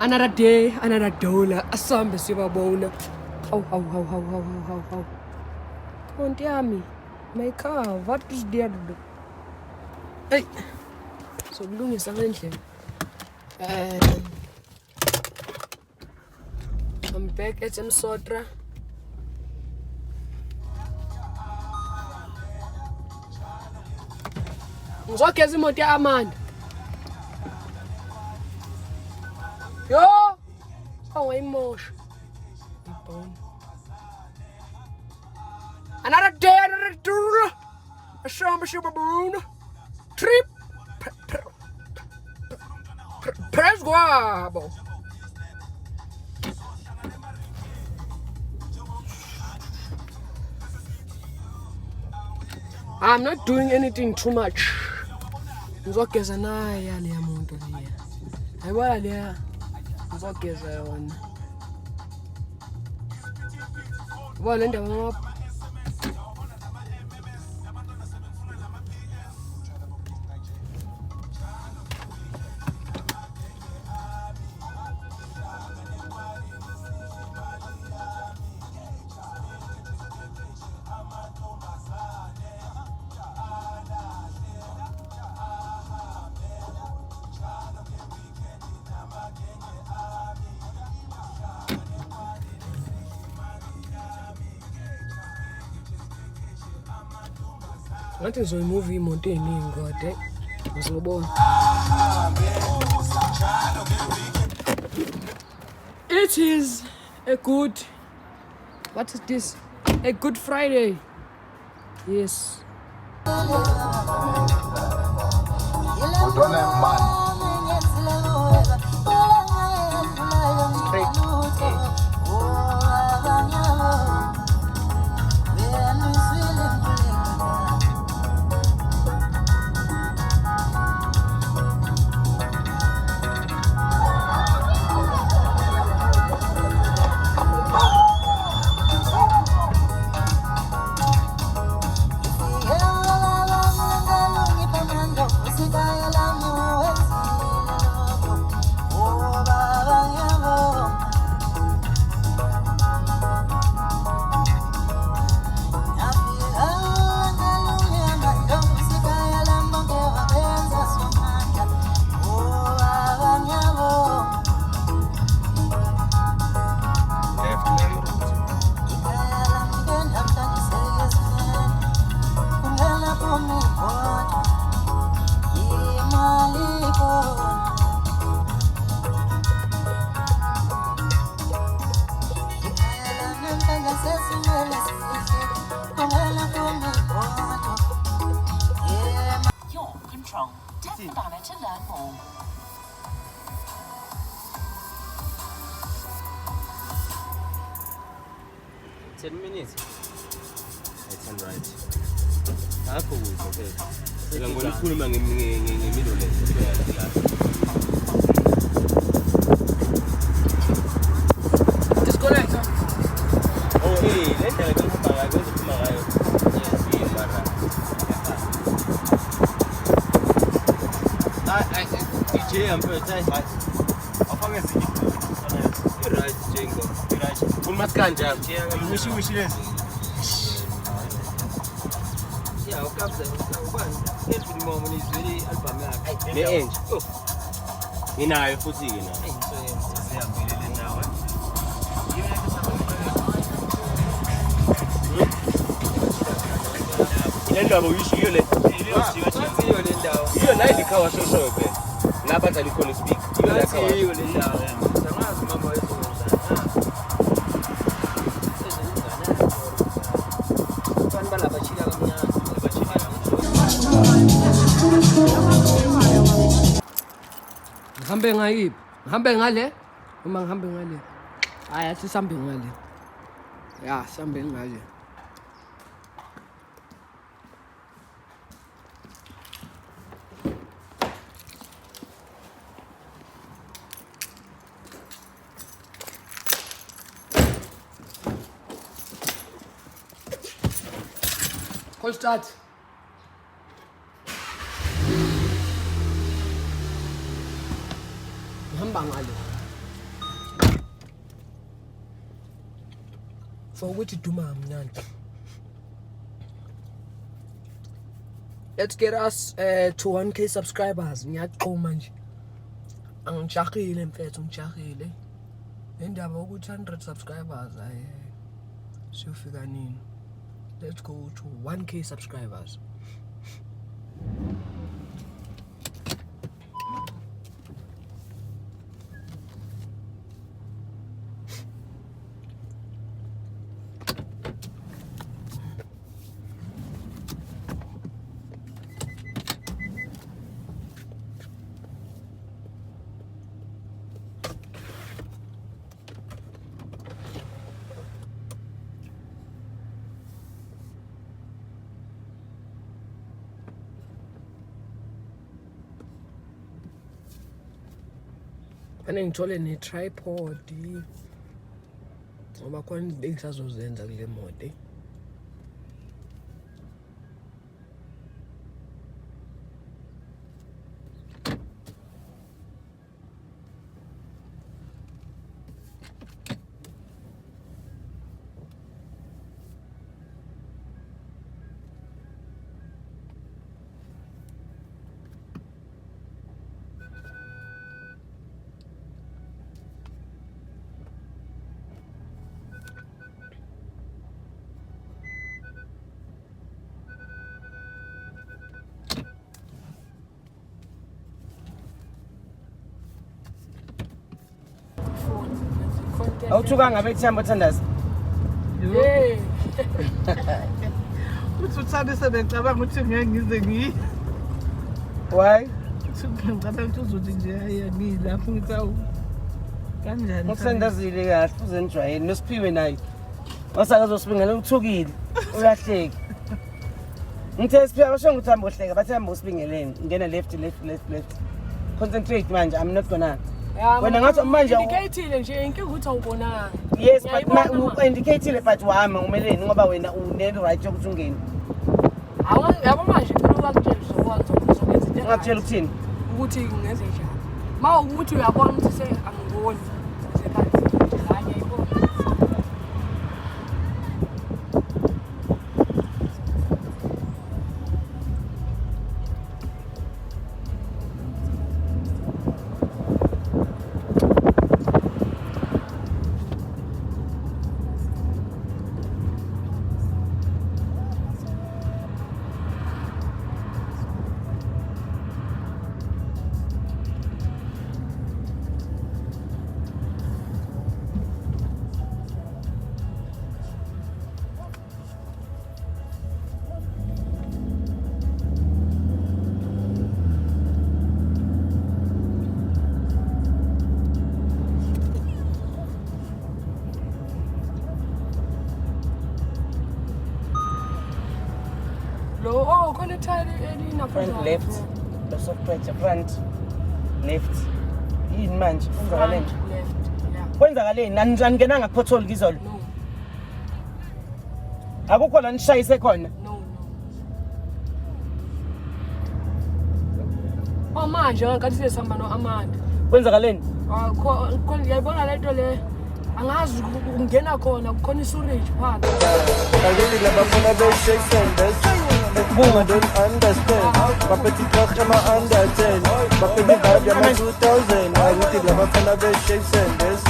Another day, another dollar. Asambe siyababona. Haw. Monty yami. My car, what is there? Hey. So kulungisa ngendlela. I'm back at Msotra. Ngizogeza imoto ya-Amanda. Yo! Awayimosha. Another day, another tour. Asambe siyababona. Trip. Press guabo. I'm not doing anything too much. Ngizogeza naye leya muntu leya. Ayibona leya. Ngizogeza yona. Bona le ndawo ngathi ngizoyimuva imoto eningi kodwa ngizobona. It is a good, what is this? A good Friday. Yes. Your control. Tap the banner to learn more. Ten minutes. I turn right. Akho kuhle phela. Phela ngibona ukhuluma ngemiddle lane. Disconnect. Oh, hey, le ndlela ngihamba ngayo ngizophuma ngayo. Yes, mara. DJ ampetha right. Afake izinto. Right, Jengo. Right. Kumaskanja. Wishi lezi. Yeah, ukabza ubani. Every moment is very album yakhe. Ne-enje. Oh. Nginayo futhi ke nayo. Siyambelele nawe. Ile ndaba uyishiyo le. Iyo le ndawo. Iyo la ilikhawa shosho phela. Lapha tali khona speak. Iyo la khawa. Iyo le ndawo. Sangazi mama wethu. Ngihambe ngayiphi? Ngihambe ngale? Uma ngihambe ngale. Hayi athi sihambe ngale. Ya, sihambe ngale. Call start. Ngihamba ngale. for ukuthi duma mnandi. Let's get us to 1K subscribers. Ngiyaqhuma nje. Angijahile mfethu ngijahile. Indaba ukuthi 100 subscribers siyofika nini. Let's go to 1K subscribers. Ane ngithole ne tripod ngoba khona izinto engisazozenza kule moto. Awuthuka ngabe kuthamba uthandaza? Hey. Uthi uthanda sebecabanga ukuthi ngeke ngize ngi. Why? Ngicabanga ukuthi uzothi nje hayi ngilapho ngithi awu. Kanjani? Ukusendazile kahle uze nijwayele nosiphiwe naye. Wasaka zosibingela ukuthukile. Uyahleka. Ngithe siphiwe basho ngithamba uhleka bathamba usibingeleni. Ngena left. Concentrate manje. I'm not gonna. Wena ngathi manje indicate nje inkinga ukuthi awubonanga. Yes, but u-indicate but wami umeleni ngoba wena une right yokuthi ungene. Yabo manje ngifuna ukutshela uzokwenza izinto. Ngakutshela ukuthini? Ukuthi ngenze njani. Mawukuthi uyabona ukuthi angiboni. Sekanzi. Hayi yayibona. Oh, khona tire elina Front left. Bese uphethe front left. Yini manje? Kwenzakaleni? Left. Yeah. Kwenzakaleni? Aningenanga kupothole izolo. No. Akukho la nishayise khona. No. Oh manje ngathi sesihamba no Amanda. Kwenzakaleni? Khona yayibona lento le angazi ukungena khona kukhona isurage phakathi. Really labafuna be-shake senders. I don't understand. Baphethe itrach yama-under 10. Baphethe i-vibe yama-2000. Angithi labafuna be-shake senders.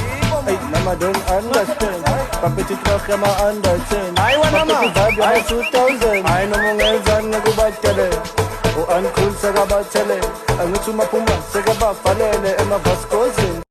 Hey, I don't understand. Baphethe itrach yama-under 10. Baphethe i-vibe yama-2000. Hayi noma ungenzani ngekubatele. U-uncool sekabathele. Angithi umaphuma sekabavalele emavaskozini.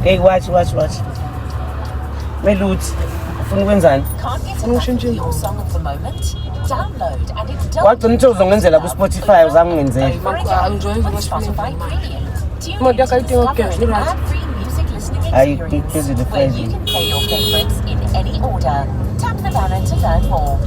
Hey, watch. Meluthi. Ufuna ukwenzani? Can't get enough of your song of the moment? Download and indulge. Wagcina ukuthi uzongenzela ku-Spotify uzangenzela. Spotify Premium. Tune Mother, into I think okay, discover you're an right. ad-free music listening I experience busy the where phrasing. you can play your favorites in any order. Tap the banner to learn more.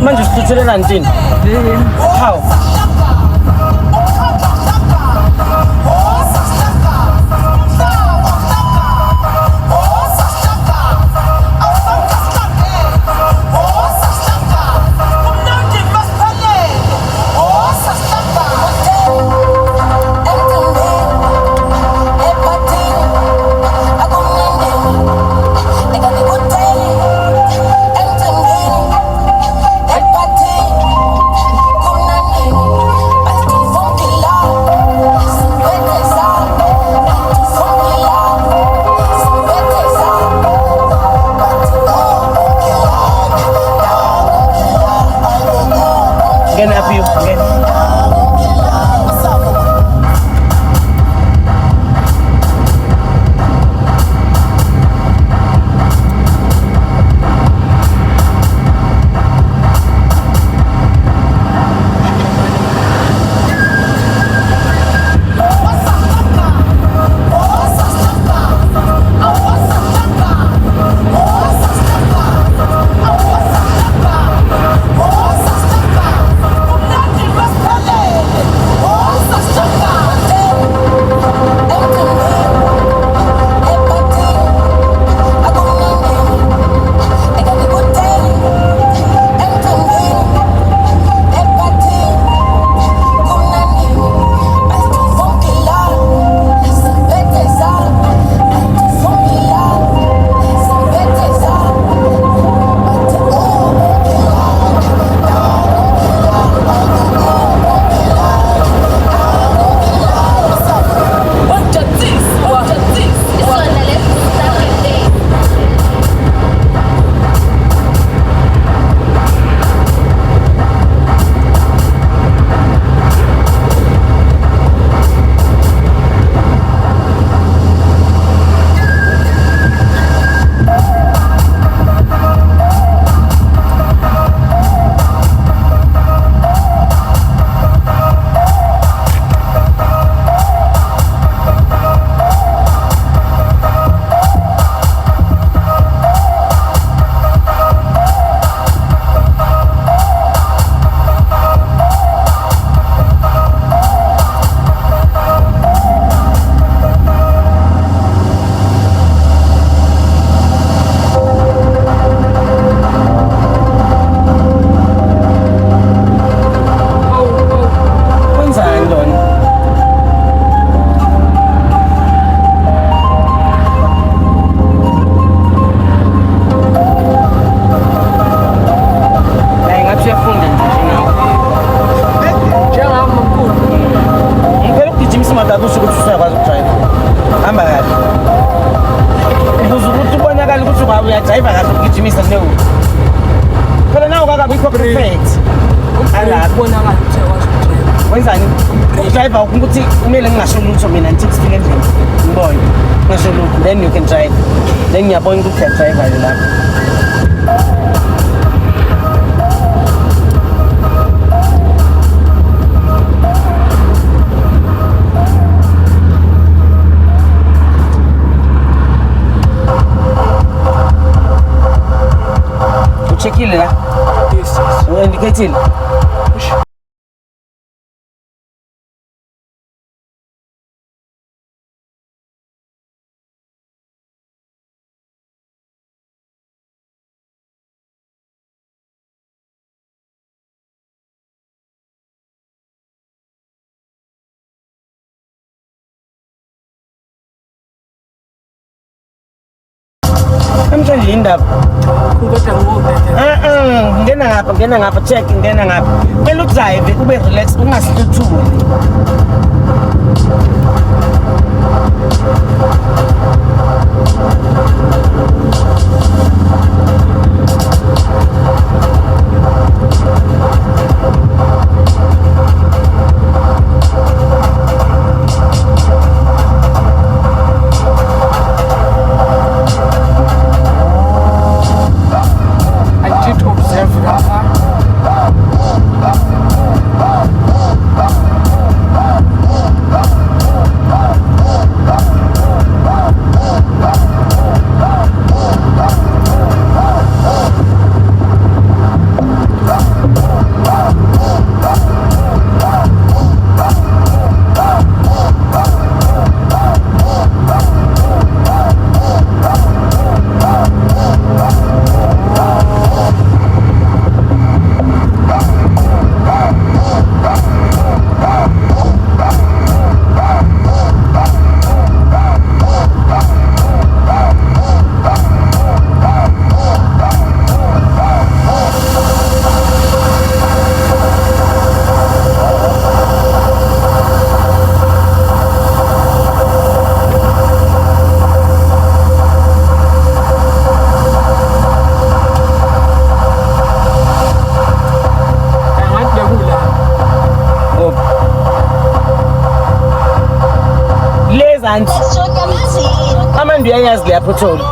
Manje usithuthele ndini? How? imoto akusho ukuthi usuyakwazi ukudrayiva hamba kahle ukuze ukuthi ubonakala ukuthi uyadrayiva kahle ukugijimisa kuleyo phela nawe kakabikho perfect Ubonakala ukuthi uyakwazi ukudrayiva. wenzani udrayiva ukuthi kumele ngingasho lutho mina ngithi sifike endlini ngibone ngisho lutho then you can drive then ngiyabona ukuthi uyadrayiva lapho ucheckile la Yes. uindicatile namhlanje indaba Kodwa ngoba ngena ngapha check ngena ngapha kumele udrive ube relax ungasithuthuli I did observe Rafa. lezansi amandi uyayazi lapho Tholi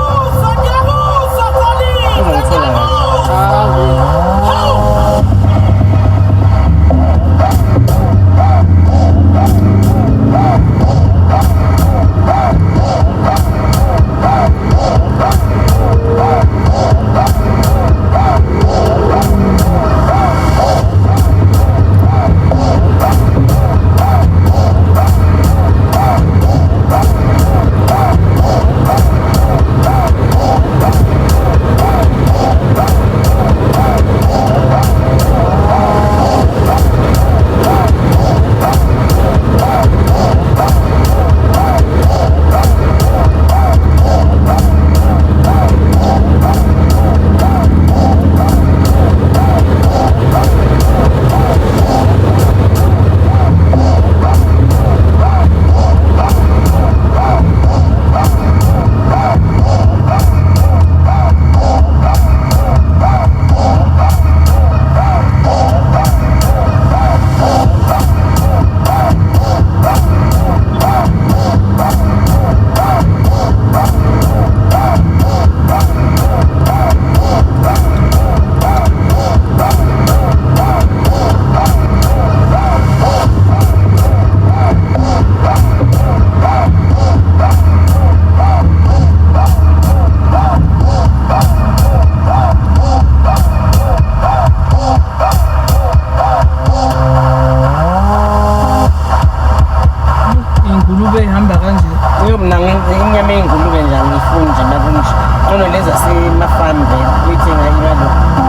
inyama ey'ngulube njani ngifuni nje nakunje ncono lezi asemafamu vele uyithenga imalo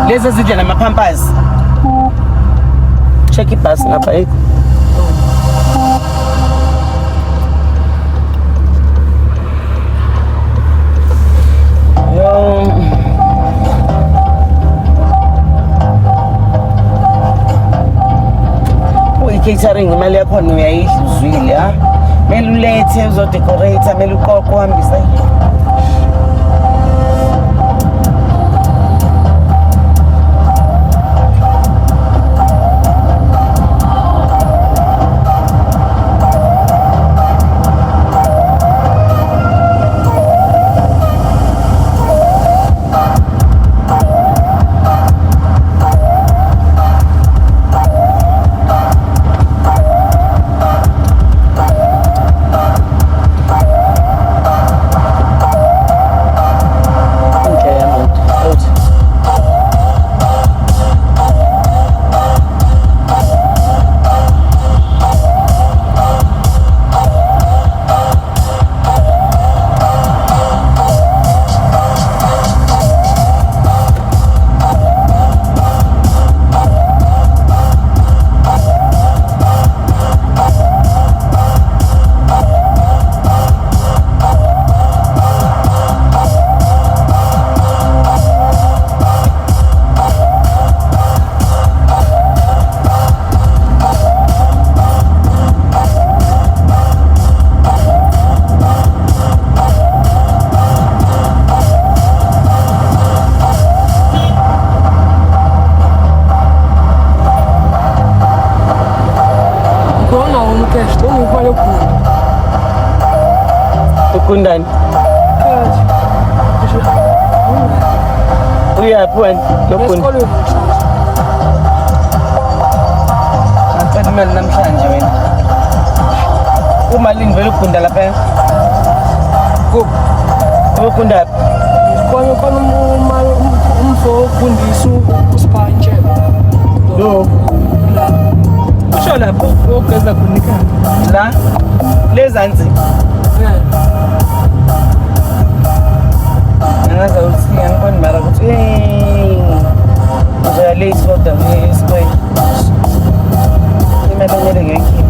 lezi ezidla namaphampazi check ibhasi ngapha i-catering imali yakhona uyayidla uzwile ha Mele ulethe uzodecorate, mele uqoqo uhambisa yini. Kundani? Uyaphi wena lokunda? Ngicela imali namhlanje wena. Umalini vele ukunda lapha? Ukunda? Khona umfo ufundisa uSiphantshe. Lo. Usho lapho ogeza kunika. La? Lezansi. Angaza uthi angiboni mara ukuthi nje late kodwa ngesikole. Imali ngeke ngiyikhiphe.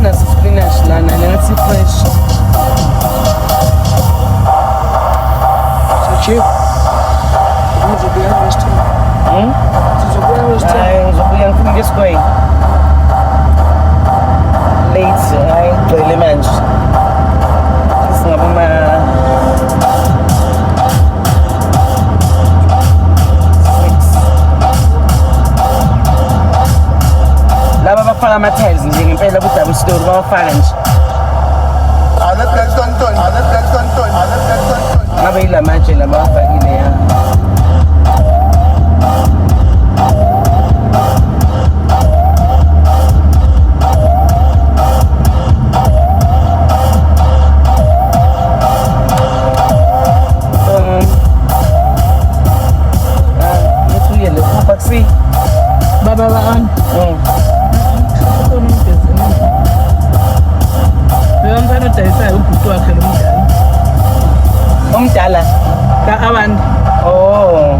Nasi spinach lana ngathi fresh. Cheap. Uzobuya restaurant. Uzobuya restaurant. Hayi ngizobuya ngifike ngesikole. Late, hayi gcwele manje. Singaba laba bafaka ama-tiles nje ngempela ku-double story bawafaka nje. Ngabe yila manje la bawafakile ya. Baba baan. Uyamfana udayisayo ubhuti wakhe lo mdala. Omdala? Ka-Abantu. Oh.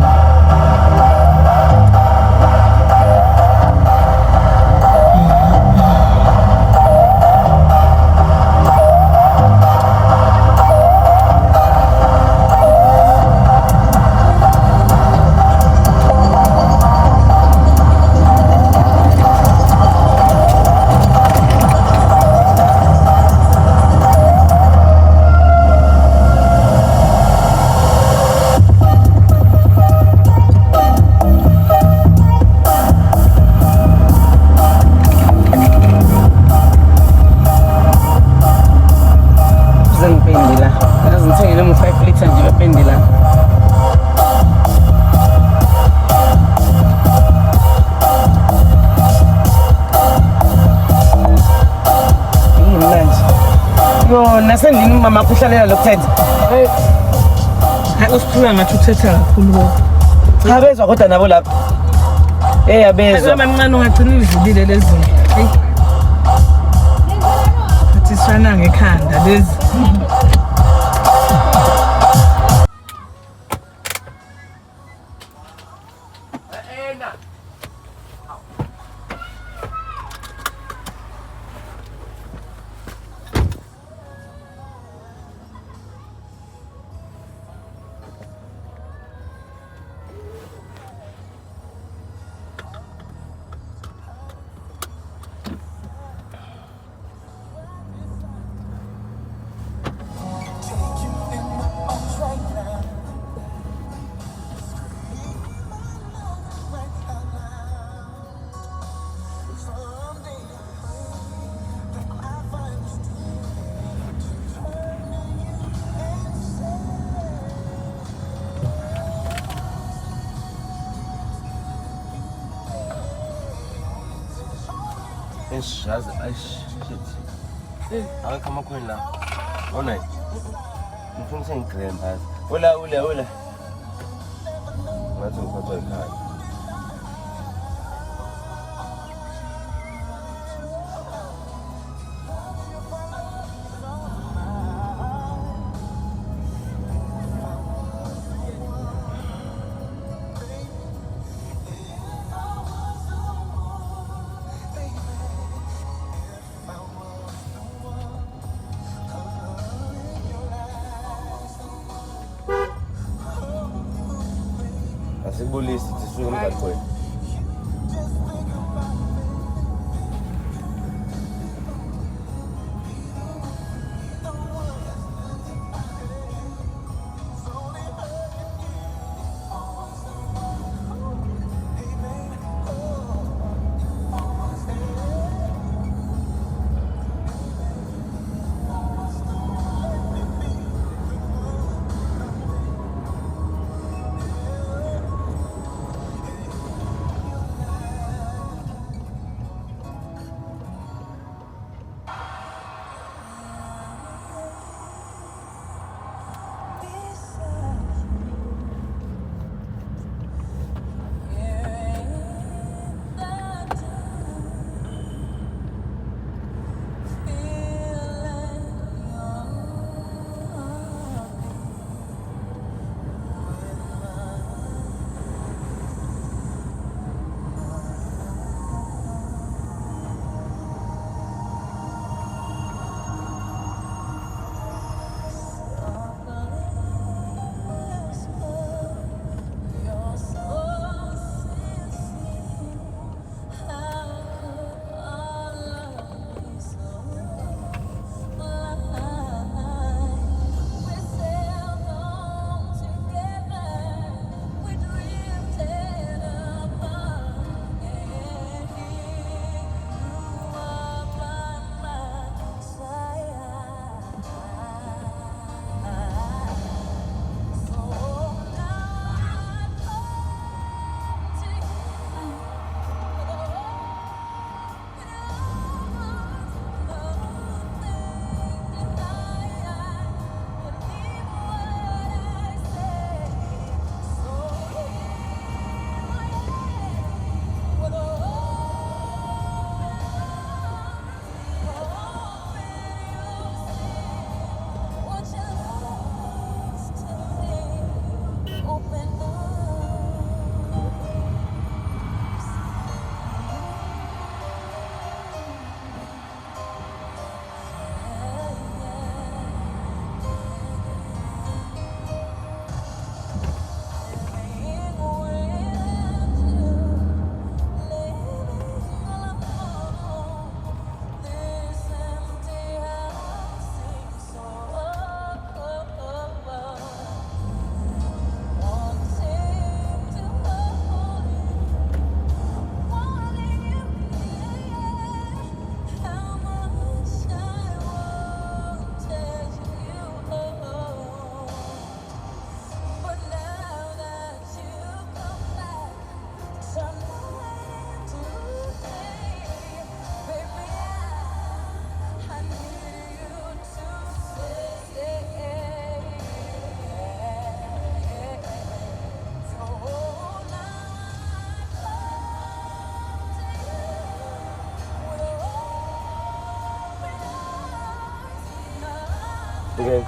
Nasendini umama kuhlalela lokuthetha. Hayi usiphuza ngathi uthetha kakhulu kodwa. Cha bezwa kodwa nabo lapha. Abezwa. Mamncane ungagcina izibile lezi. Hey. Athi sifana ngekhanda lezi. Eish, yazi, shit. Awekho amakhweni la. Ona. Ngifuna sengigrem phasi. Ola. Ngathi ngiphathwa ikhaya. Asikubulisi sisuke emzali kwenu. Okay.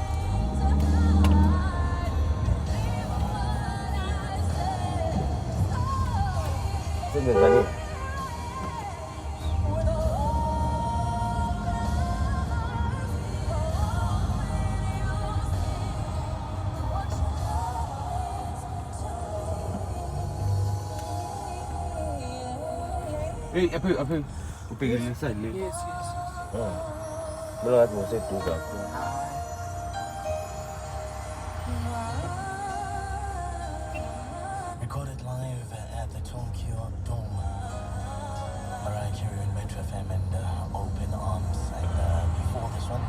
Sini lagi. Apa? Kau pergi lesai ni. Yes. Belum ada saya tu aku. Recorded live at the Tokyo Dome. Mariah Carey and Metro FM and Open Arms. And before this one,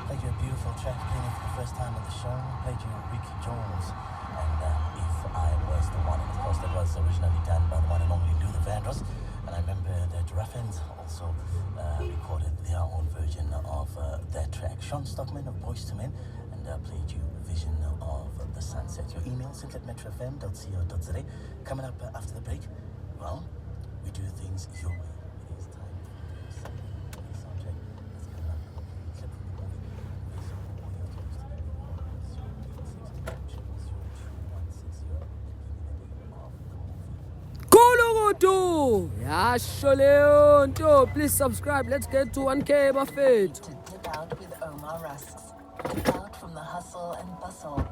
played you a beautiful track, playing it for the first time at the show. Played you Ricky Jones. And If I Was the One. And of course, that was originally done by the one and only Luther Vandross. And I remember Ruffins also recorded their own version of their track. Sean Stockman of Boyz II Men and played you Vision of the Sunset. Your email sent at metrofm.co.za. Coming up after the break, well, we do things your way. It is time for the soundtrack. It's coming up. Clip from the movie. Kulugudu! Yasho leyo nto. Please subscribe. Let's get to 1K bafethu. To dip out with Omar Rusks. Dip out from the hustle and bustle.